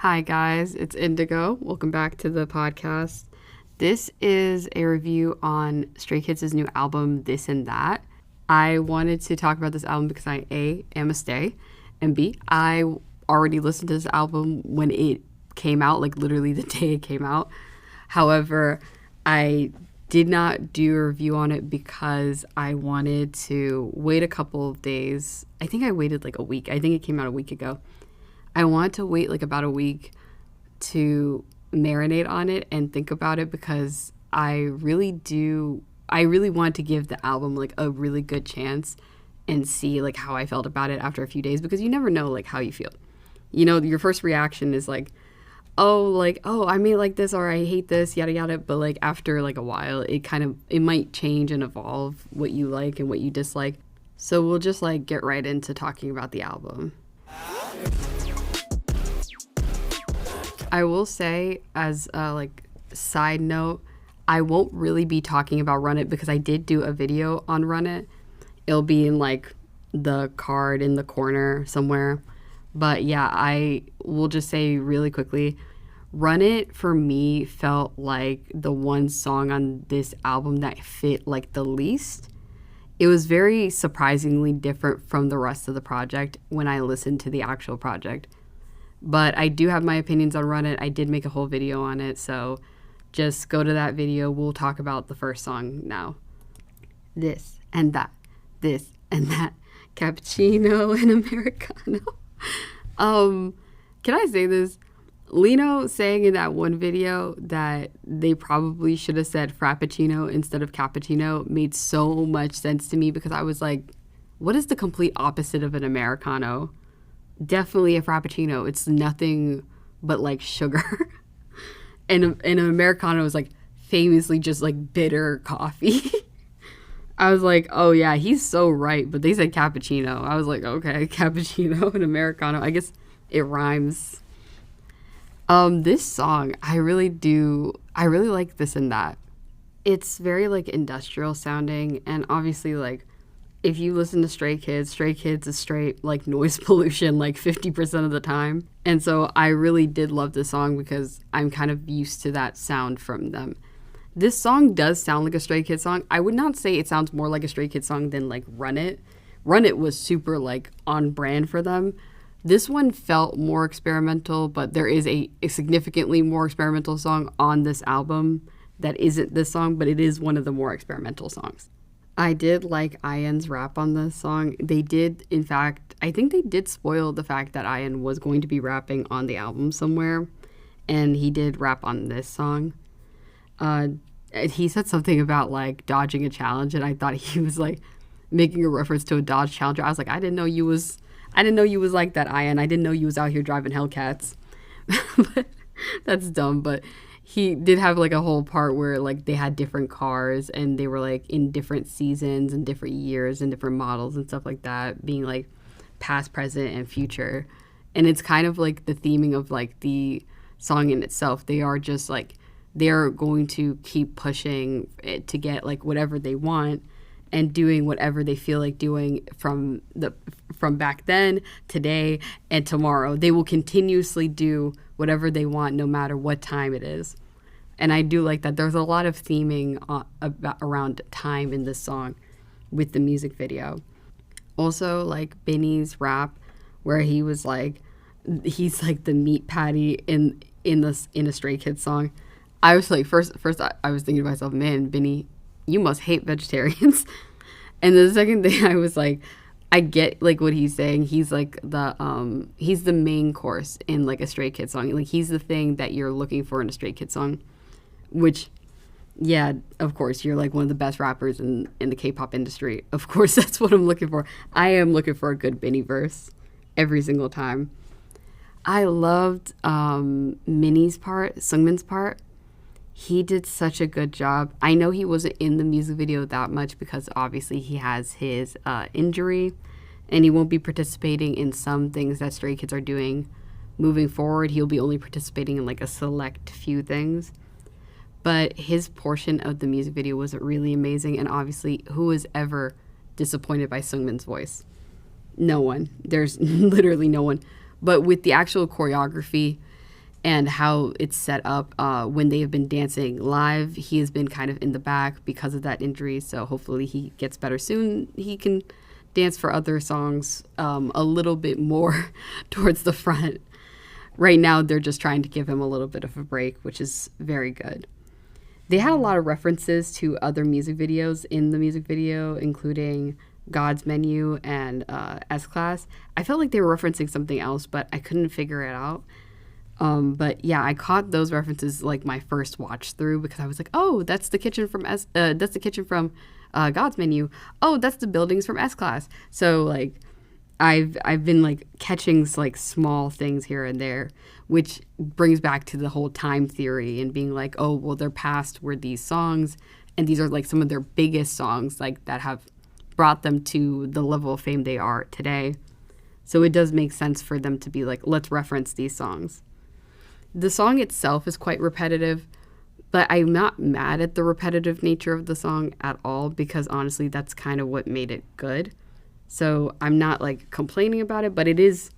Hi, guys, it's Indigo. Welcome back to the podcast. This is a review on Stray Kids' new album, This and That. I wanted to talk about this album because I, A, am a stay, and B, I already listened to this album when it came out, like literally the day it came out. However, I did not do a review on it because I wanted to wait a couple of days. I think I waited like a week. I think it came out a week ago. I wanted to wait like about a week to marinate on it and think about it because I really wanted to give the album like a really good chance and see like how I felt about it after a few days, because you never know like how you feel. You know, your first reaction is like, oh, I may like this or I hate this, yada yada, but like after like a while it might change and evolve what you like and what you dislike. So we'll just like get right into talking about the album. I will say, as a like side note, I won't really be talking about Run It because I did do a video on Run It. It'll be in like the card in the corner somewhere. But yeah, I will just say really quickly, Run It for me felt like the one song on this album that fit like the least. It was very surprisingly different from the rest of the project when I listened to the actual project. But I do have my opinions on Run It. I did make a whole video on it, so just go to that video. We'll talk about the first song now. This and that, this and that, cappuccino and Americano. Can I say this? Lino saying in that one video that they probably should have said frappuccino instead of cappuccino made so much sense to me, because I was like, what is the complete opposite of an Americano? Definitely a frappuccino. It's nothing but like sugar. and an Americano is like famously just like bitter coffee. I was like, oh yeah, he's so right. But they said cappuccino. I was like, okay, cappuccino and Americano. I guess it rhymes. This song, I really like This and That. It's very like industrial sounding, and obviously like if you listen to Stray Kids is straight like noise pollution like 50% of the time. And so I really did love this song because I'm kind of used to that sound from them. This song does sound like a Stray Kids song. I would not say it sounds more like a Stray Kids song than like Run It. Run It was super like on brand for them. This one felt more experimental, but there is a significantly more experimental song on this album that isn't this song, but it is one of the more experimental songs. I did like Ian's rap on this song. They did, in fact, I think they did spoil the fact that Ian was going to be rapping on the album somewhere, and he did rap on this song. He said something about like dodging a challenge, and I thought he was like making a reference to a Dodge Challenger. I was like, I didn't know you was like that, Ian. I didn't know you was out here driving Hellcats. But that's dumb, but he did have like a whole part where like they had different cars and they were like in different seasons and different years and different models and stuff like that, being like past, present, and future. And it's kind of like the theming of like the song in itself. They are just like, they're going to keep pushing it to get like whatever they want and doing whatever they feel like doing from back then, today, and tomorrow. They will continuously do whatever they want no matter what time it is. And I do like that. There's a lot of theming around time in this song with the music video. Also, like Benny's rap, where he was like, he's like the meat patty in a Stray Kids song. I was like, first I was thinking to myself, man, Benny, you must hate vegetarians. And the second thing I was like, I get like what he's saying. He's like he's the main course in like a Stray Kids song. Like he's the thing that you're looking for in a Stray Kids song, which, yeah, of course, you're like one of the best rappers in the K-pop industry. Of course, that's what I'm looking for. I am looking for a good Benny verse every single time. I loved Sungmin's part. He did such a good job. I know he wasn't in the music video that much because obviously he has his injury and he won't be participating in some things that Stray Kids are doing moving forward. He'll be only participating in like a select few things. But his portion of the music video was really amazing, and obviously who was ever disappointed by Sungmin's voice? No one. There's literally no one. But with the actual choreography and how it's set up when they have been dancing live. He has been kind of in the back because of that injury, so hopefully he gets better soon. He can dance for other songs a little bit more towards the front. Right now, they're just trying to give him a little bit of a break, which is very good. They had a lot of references to other music videos in the music video, including God's Menu and S-Class. I felt like they were referencing something else, but I couldn't figure it out. But yeah, I caught those references like my first watch through because I was like, oh, that's the kitchen from God's Menu. Oh, that's the buildings from S-Class. So like, I've been like catching like small things here and there, which brings back to the whole time theory and being like, oh, well, their past were these songs, and these are like some of their biggest songs like that have brought them to the level of fame they are today. So it does make sense for them to be like, let's reference these songs. The song itself is quite repetitive, but I'm not mad at the repetitive nature of the song at all because honestly, that's kind of what made it good. So I'm not like complaining about it, but it is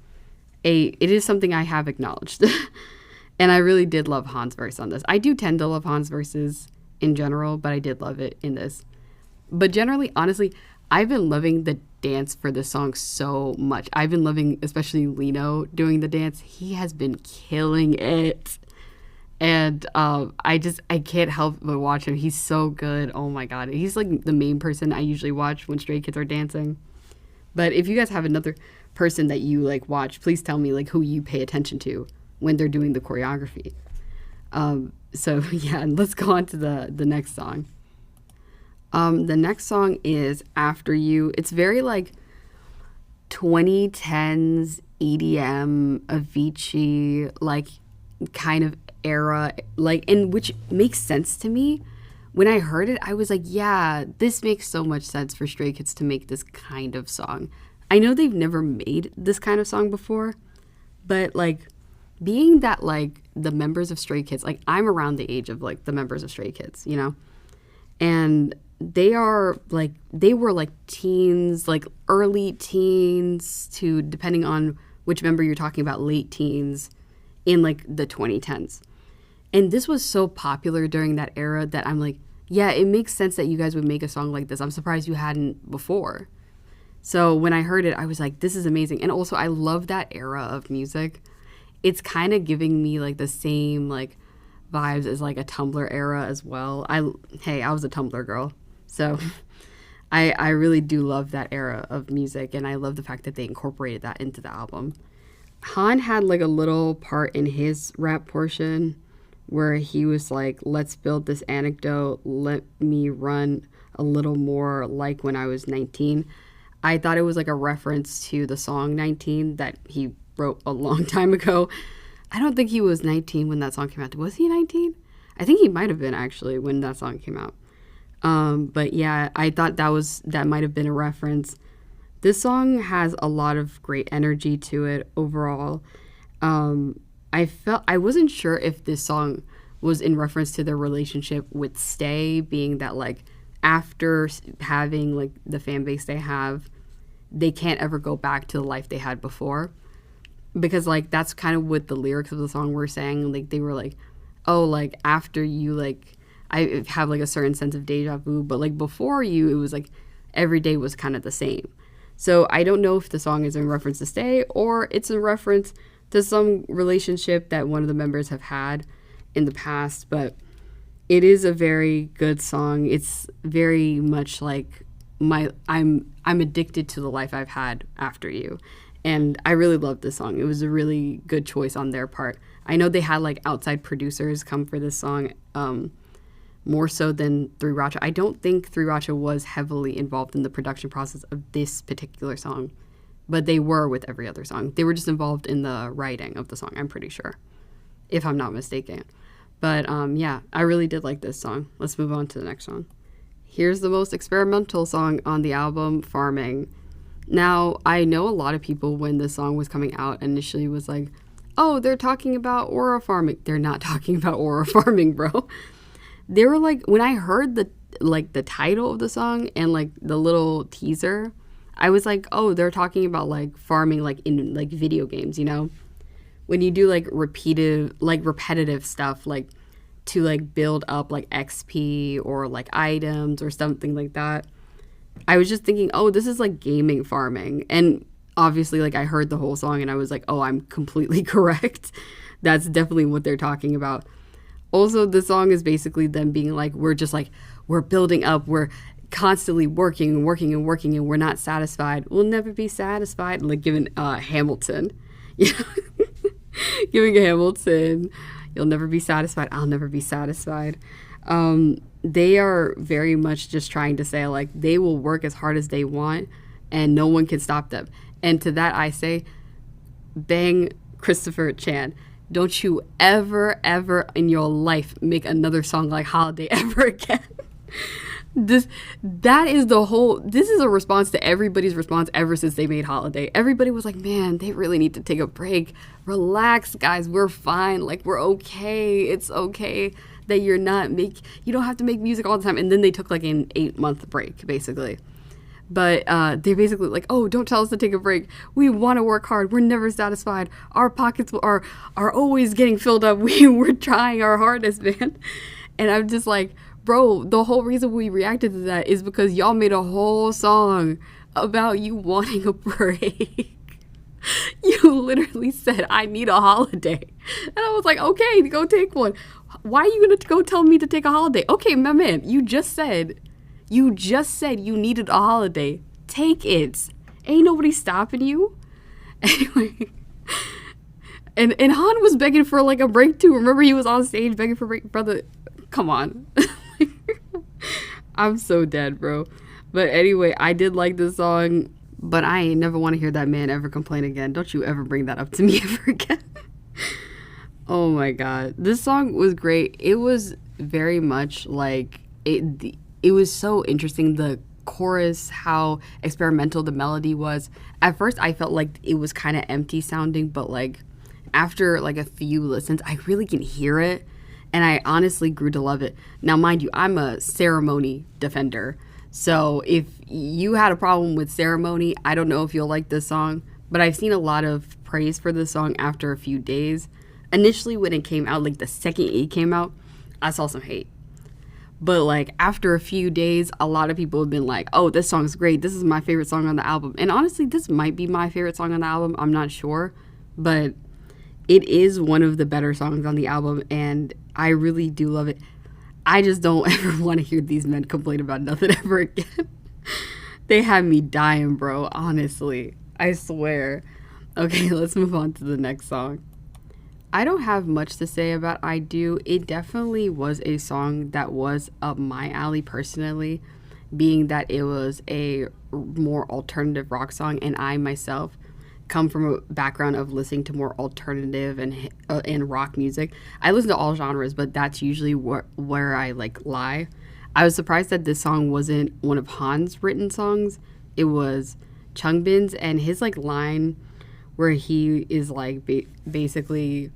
something I have acknowledged. And I really did love Han's verse on this. I do tend to love Han's verses in general, but I did love it in this. But generally, honestly, I've been loving the dance for this song so much. I've been loving, especially Lino doing the dance. He has been killing it. And I can't help but watch him. He's so good. Oh my God. He's like the main person I usually watch when Stray Kids are dancing. But if you guys have another person that you like watch, please tell me like who you pay attention to when they're doing the choreography. So yeah, let's go on to the next song. The next song is After You. It's very like 2010s EDM, Avicii, like kind of era, like, and which makes sense to me. When I heard it, I was like, yeah, this makes so much sense for Stray Kids to make this kind of song. I know they've never made this kind of song before, but like being that like the members of Stray Kids, like I'm around the age of like the members of Stray Kids, you know? And they were like teens, like early teens to, depending on which member you're talking about, late teens in like the 2010s. And this was so popular during that era that I'm like, yeah, it makes sense that you guys would make a song like this. I'm surprised you hadn't before. So when I heard it, I was like, this is amazing. And also I love that era of music. It's kind of giving me like the same like vibes as like a Tumblr era as well. I was a Tumblr girl. So I really do love that era of music, and I love the fact that they incorporated that into the album. Han had like a little part in his rap portion where he was like, let's build this anecdote, let me run a little more like when I was 19. I thought it was like a reference to the song 19 that he wrote a long time ago. I don't think he was 19 when that song came out. Was he 19? I think he might have been actually when that song came out. But yeah, I thought that might have been a reference. This song has a lot of great energy to it overall. I wasn't sure if this song was in reference to their relationship with Stay, being that like after having like the fan base they have, they can't ever go back to the life they had before. Because like that's kind of what the lyrics of the song were saying. Like they were like, oh, like after you, like I have like a certain sense of deja vu, but like before you, it was like every day was kind of the same. So I don't know if the song is in reference to Stay or it's in reference to some relationship that one of the members have had in the past, but it is a very good song. It's very much like I'm addicted to the life I've had after you. And I really love this song. It was a really good choice on their part. I know they had like outside producers come for this song, more so than Three Racha. I don't think Three Racha was heavily involved in the production process of this particular song, but they were with every other song. They were just involved in the writing of the song, I'm pretty sure, if I'm not mistaken. But yeah, I really did like this song. Let's move on to the next song. Here's the most experimental song on the album, Farming. Now, I know a lot of people when this song was coming out initially was like, oh, they're talking about aura farming. They're not talking about aura farming, bro. They were like, when I heard the title of the song and like the little teaser, I was like, oh, they're talking about like farming like in like video games, you know? when you do like repetitive stuff, like to like build up like XP or like items or something like that. I was just thinking, oh, this is like gaming farming. And obviously, like, I heard the whole song and I was like, oh, I'm completely correct. That's definitely what they're talking about. Also, the song is basically them being like, we're building up, we're constantly working and working and working, and we're not satisfied. We'll never be satisfied. Like giving Hamilton, you know, giving Hamilton, you'll never be satisfied. I'll never be satisfied. They are very much just trying to say like they will work as hard as they want, and no one can stop them. And to that I say, bang Christopher Chan. Don't you ever, ever in your life make another song like Holiday ever again. This is a response to everybody's response ever since they made Holiday. Everybody was like, man, they really need to take a break. Relax, guys, we're fine. Like, we're okay. It's okay that you don't have to make music all the time. And then they took like an 8-month break, basically. But they're basically like, oh, don't tell us to take a break. We want to work hard. We're never satisfied. Our pockets are always getting filled up. We're trying our hardest, man. And I'm just like, bro, the whole reason we reacted to that is because y'all made a whole song about you wanting a break. You literally said, I need a holiday. And I was like, okay, go take one. Why are you going to go tell me to take a holiday? Okay, my man, you just said you needed a holiday. Take it. Ain't nobody stopping you. Anyway. And Han was begging for like a break too. Remember, he was on stage begging for a break. Brother, come on. I'm so dead, bro. But anyway, I did like this song, but I ain't never want to hear that man ever complain again. Don't you ever bring that up to me ever again. Oh my god. This song was great. It was very much like it was so interesting, the chorus, how experimental the melody was. At first I felt like it was kind of empty sounding, but like after like a few listens, I really can hear it. And I honestly grew to love it. Now, mind you, I'm a Ceremony defender. So if you had a problem with Ceremony, I don't know if you'll like this song. But I've seen a lot of praise for this song after a few days. Initially, when it came out, like the second it came out, I saw some hate. But like after a few days, a lot of people have been like, oh, this song's great. This is my favorite song on the album. And honestly, this might be my favorite song on the album. I'm not sure. But it is one of the better songs on the album, and I really do love it. I just don't ever want to hear these men complain about nothing ever again. They had me dying, bro, honestly. I swear. Okay, let's move on to the next song. I don't have much to say about I Do. It definitely was a song that was up my alley personally, being that it was a more alternative rock song, and I myself come from a background of listening to more alternative and rock music. I listen to all genres, but that's usually where I like lie. I was surprised that this song wasn't one of Han's written songs. It was Changbin's, and his like line where he is like basically,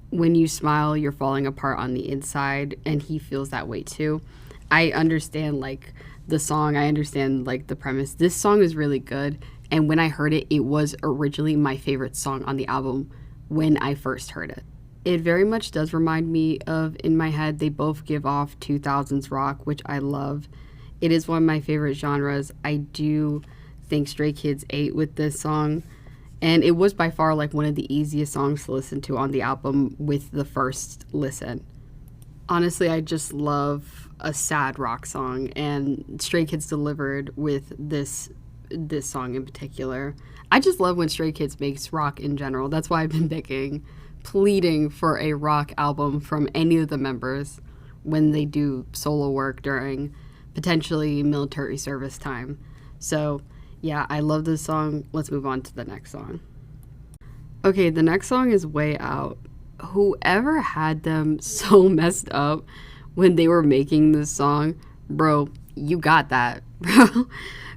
when you smile, you're falling apart on the inside, and he feels that way too. I understand like the song. I understand like the premise. This song is really good. And when I heard it, it was originally my favorite song on the album when I first heard it. It very much does remind me of In My Head. They both give off 2000s rock, which I love. It is one of my favorite genres. I do think Stray Kids ate with this song. And it was by far like one of the easiest songs to listen to on the album with the first listen. Honestly, I just love a sad rock song, and Stray Kids delivered with this song in particular. I just love when Stray Kids makes rock in general. That's why I've been pleading for a rock album from any of the members when they do solo work during potentially military service time. So yeah, I love this song. Let's move on to the next song. Okay, the next song is Way Out. Whoever had them so messed up when they were making this song, bro, you got that, bro.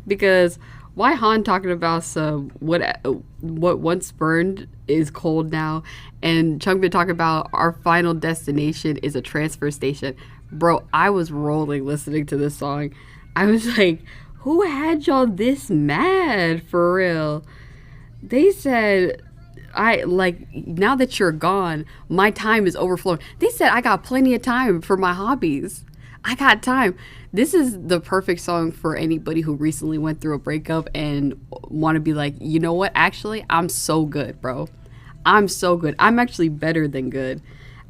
Because why Han talking about some what once burned is cold now, and Changbin talking about our final destination is a transfer station. Bro, I was rolling listening to this song. I was like, who had y'all this mad for real? They said I like now that you're gone, my time is overflowing. They said I got plenty of time for my hobbies. I got time. This is the perfect song for anybody who recently went through a breakup and want to be like, you know what? Actually, I'm so good, bro. I'm so good. I'm actually better than good.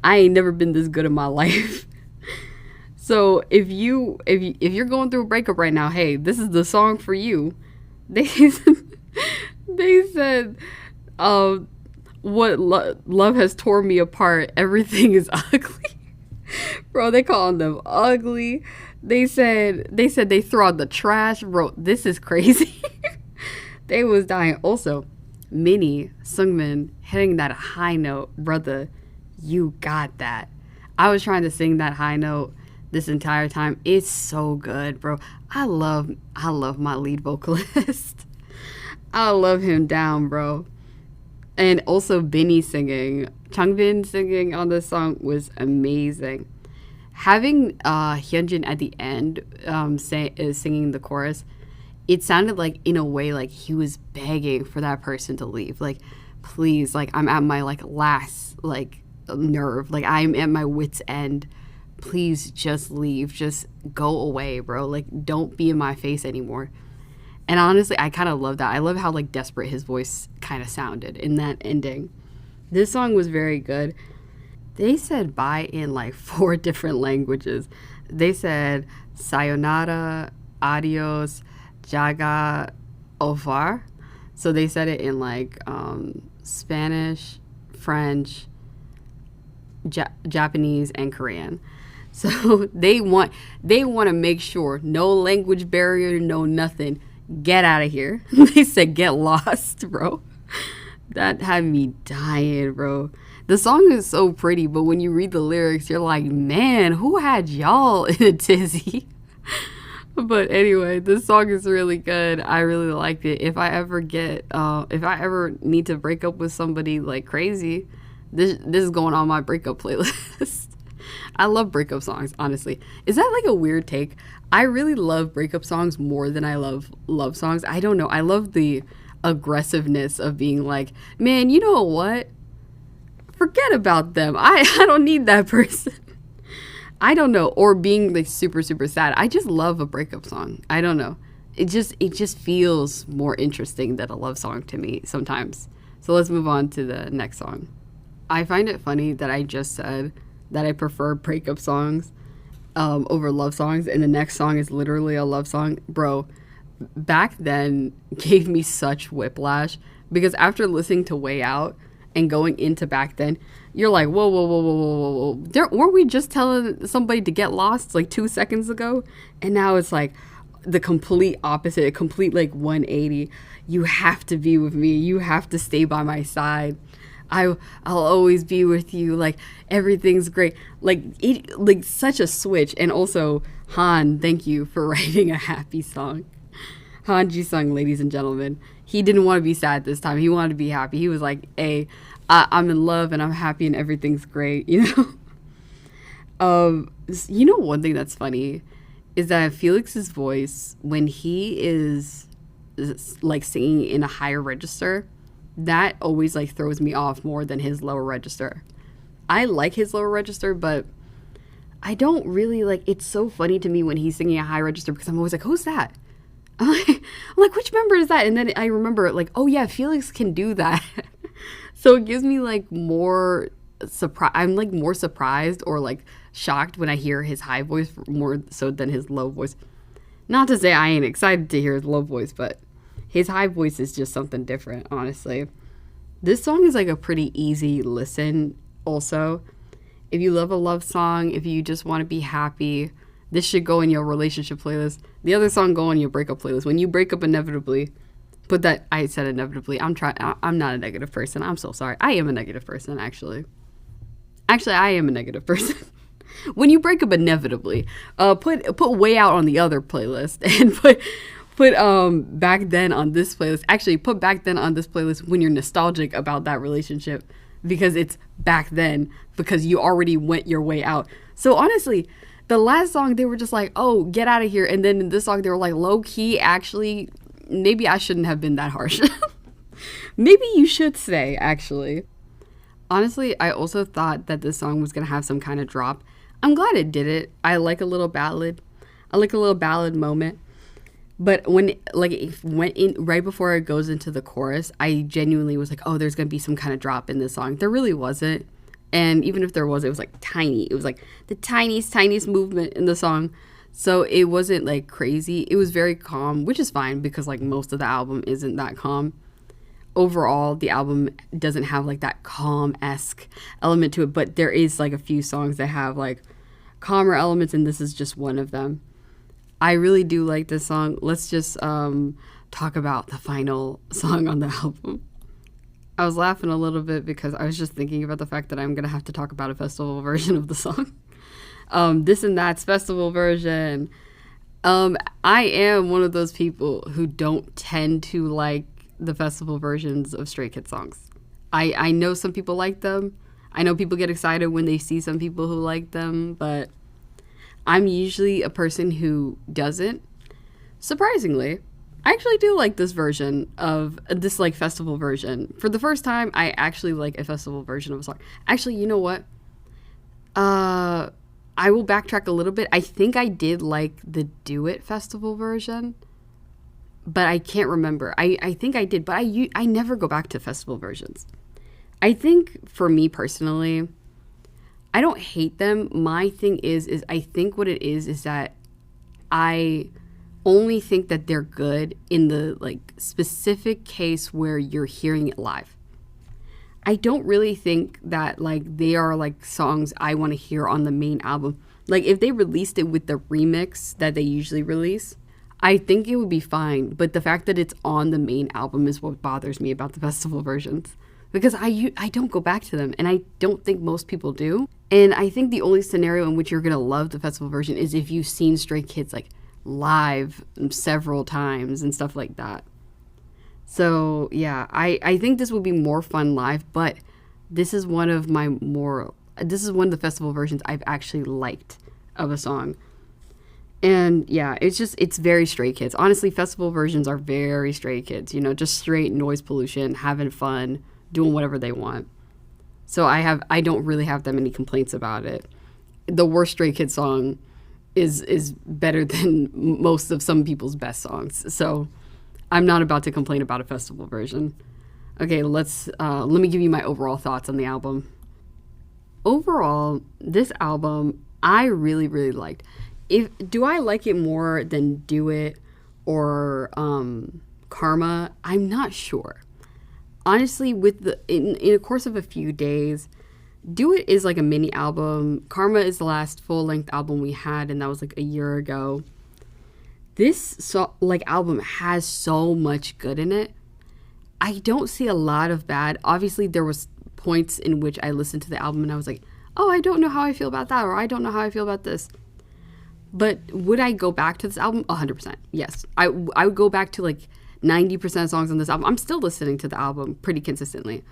I ain't never been this good in my life. So if you're going through a breakup right now, hey, this is the song for you. They they said, uh, love has torn me apart. Everything is ugly." Bro, they calling them ugly. They said they throw out the trash. Bro, this is crazy. They was dying. Also, Minnie Sungmin hitting that high note, brother. You got that. I was trying to sing that high note this entire time. It's so good, bro. I love my lead vocalist. I love him down, bro. And also Binny singing, Changbin singing on this song was amazing. Having Hyunjin at the end singing the chorus, it sounded like in a way like he was begging for that person to leave. Like, please, like I'm at my like last like nerve. Like I'm at my wit's end. Please just leave. Just go away, bro. Like don't be in my face anymore. And honestly, I kind of love that. I love how like desperate his voice kind of sounded in that ending. This song was very good. They said bye in like 4 different languages. They said sayonara, adios, jaga, au revoir. So they said it in like Spanish, French, Japanese, and Korean. So they want to make sure no language barrier, no nothing. Get out of here. They said get lost, bro. That had me dying, bro. The song is so pretty, but when you read the lyrics, you're like, man, who had y'all in a tizzy? But anyway, this song is really good. I really liked it. If I ever need to break up with somebody like crazy, this is going on my breakup playlist. I love breakup songs, honestly. Is that like a weird take? I really love breakup songs more than I love love songs. I don't know. I love the aggressiveness of being like, man, you know what? Forget about them. I don't need that person. I don't know. Or being like super, super sad. I just love a breakup song. I don't know. It just feels more interesting than a love song to me sometimes. So let's move on to the next song. I find it funny that I just said that I prefer breakup songs over love songs, and the next song is literally a love song. Bro, Back Then gave me such whiplash because after listening to Way Out and going into Back Then, you're like, whoa, whoa, whoa, whoa, whoa, whoa, whoa. Weren't we just telling somebody to get lost like 2 seconds ago? And now it's like the complete opposite, a complete like 180. You have to be with me. You have to stay by my side. I'll always be with you. Like everything's great. Like such a switch. And also Han, thank you for writing a happy song. Han Ji-sung, ladies and gentlemen. He didn't want to be sad this time. He wanted to be happy. He was like, hey, I'm in love and I'm happy and everything's great, you know? One thing that's funny is that Felix's voice, when he is like singing in a higher register, that always like throws me off more than his lower register. I like his lower register, but I don't really like, it's so funny to me when he's singing a high register because I'm always like, who's that? I'm like, which member is that? And then I remember like, oh yeah, Felix can do that. So it gives me like more surprise. I'm like more surprised or like shocked when I hear his high voice more so than his low voice. Not to say I ain't excited to hear his low voice, but his high voice is just something different, honestly. This song is like a pretty easy listen also. If you love a love song, if you just want to be happy, this should go in your relationship playlist. The other song go in your breakup playlist. When you break up inevitably, put that, I said inevitably. I'm not a negative person. I'm so sorry. I am a negative person, actually. Actually, I am a negative person. When you break up inevitably, put Way Out on the other playlist and put Back Then on this playlist. Actually, put Back Then on this playlist when you're nostalgic about that relationship because it's back then because you already went your way out. So honestly, the last song they were just like, oh, get out of here. And then in this song they were like, low key, actually, maybe I shouldn't have been that harsh. Maybe you should say, actually. Honestly, I also thought that this song was going to have some kind of drop. I'm glad it did it. I like a little ballad. I like a little ballad moment. But when, like, it went in right before it goes into the chorus, I genuinely was like, oh, there's going to be some kind of drop in this song. There really wasn't. And even if there was, it was like tiny. It was like the tiniest movement in the song. So it wasn't like crazy. It was very calm, which is fine because like most of the album isn't that calm. Overall, the album doesn't have like that calm-esque element to it, but there is like a few songs that have like calmer elements, and this is just one of them. I really do like this song. Let's just talk about the final song on the album. I was laughing a little bit because I was just thinking about the fact that I'm going to have to talk about a festival version of the song. This and That's festival version. I am one of those people who don't tend to like the festival versions of Stray Kids songs. I know some people like them. I know people get excited when they see some people who like them, but I'm usually a person who doesn't. Surprisingly, I actually do like this version of this like festival version. For the first time, I actually like a festival version of a song. Actually, you know what? I will backtrack a little bit. I think I did like the Do It festival version, but I can't remember. I think I did, but I never go back to festival versions. I think for me personally, I don't hate them. My thing is I think what it is that I only think that they're good in the like specific case where you're hearing it live. I don't really think that like they are like songs I want to hear on the main album. Like if they released it with the remix that they usually release, I think it would be fine. But the fact that it's on the main album is what bothers me about the festival versions. Because I don't go back to them, and I don't think most people do. And I think the only scenario in which you're going to love the festival version is if you've seen Stray Kids like live several times and stuff like that. So yeah, I think this would be more fun live, but this is one of the festival versions I've actually liked of a song. And yeah, it's very Stray Kids. Honestly, festival versions are very Stray Kids, just straight noise pollution, having fun, doing whatever they want. So I don't really have that many complaints about it. The worst Stray Kids song is better than most of some people's best songs. So I'm not about to complain about a festival version. Okay, let me give you my overall thoughts on the album. Overall, this album I really, really liked. Do I like it more than Do It or Karma? I'm not sure. Honestly, in a course of a few days, Do It is like a mini album. Karma is the last full-length album we had, and that was like a year ago. This album has so much good in it. I don't see a lot of bad. Obviously, there was points in which I listened to the album and I was like, oh, I don't know how I feel about that, or I don't know how I feel about this. But would I go back to this album? 100%. Yes. I would go back to like 90% of songs on this album. I'm still listening to the album pretty consistently.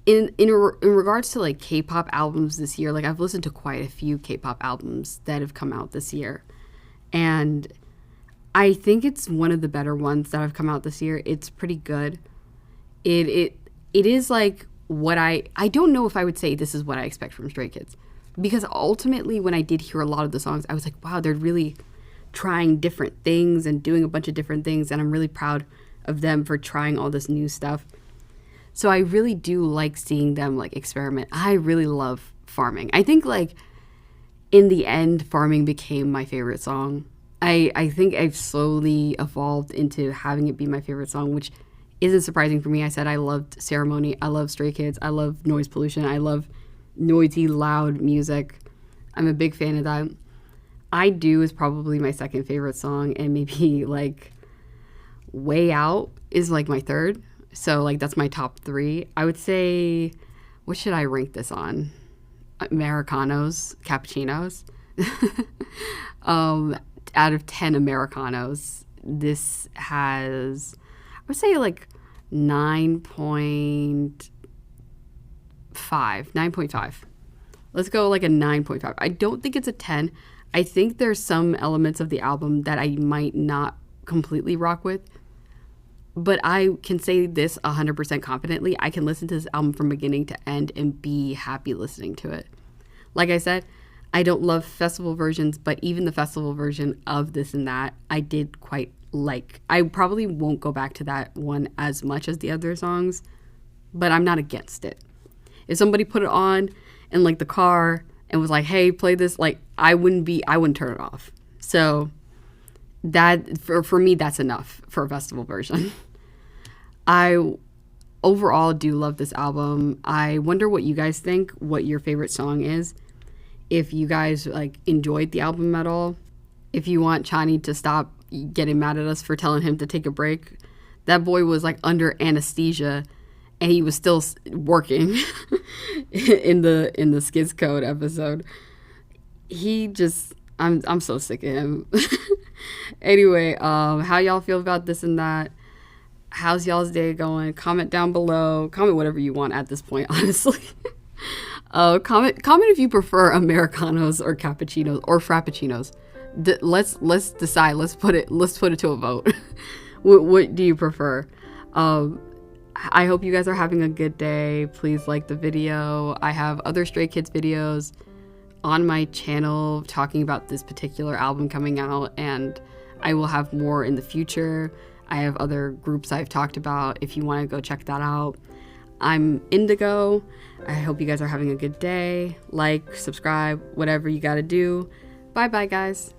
In regards to like K-pop albums this year, like I've listened to quite a few K-pop albums that have come out this year. And I think it's one of the better ones that have come out this year. It's pretty good. It is like what I don't know if I would say this is what I expect from Stray Kids. Because ultimately when I did hear a lot of the songs, I was like, wow, they're really trying different things and doing a bunch of different things. And I'm really proud of them for trying all this new stuff. So I really do like seeing them like experiment. I really love Farming. I think like in the end, Farming became my favorite song. I think I've slowly evolved into having it be my favorite song, which isn't surprising for me. I said I loved Ceremony. I love Stray Kids. I love Noise Pollution. I love noisy, loud music. I'm a big fan of that. I Do is probably my second favorite song, and maybe like Way Out is like my third. So like that's my top three. I would say, what should I rank this on? Americanos, cappuccinos. Out of 10 Americanos, this has, I would say like 9.5. Let's go like a 9.5. I don't think it's a 10. I think there's some elements of the album that I might not completely rock with. But I can say this 100% confidently. I can listen to this album from beginning to end and be happy listening to it. Like I said, I don't love festival versions, but even the festival version of This and That, I did quite like. I probably won't go back to that one as much as the other songs, but I'm not against it. If somebody put it on in like the car and was like, hey, play this, like I wouldn't turn it off. So that for me, that's enough for a festival version. I overall do love this album. I wonder what you guys think, what your favorite song is. If you guys like enjoyed the album at all. If you want Chani to stop getting mad at us for telling him to take a break. That boy was like under anesthesia and he was still working in the Skids Code episode. He just I'm so sick of him. Anyway, how y'all feel about This and That? How's y'all's day going? Comment down below. Comment whatever you want at this point, honestly. Comment if you prefer Americanos or cappuccinos or frappuccinos. Let's decide. Let's put it to a vote. What do you prefer? I hope you guys are having a good day. Please like the video. I have other Stray Kids videos on my channel talking about this particular album coming out, and I will have more in the future. I have other groups I've talked about if you want to go check that out. I'm Indigo. I hope you guys are having a good day. Like, subscribe, whatever you got to do. Bye-bye, guys.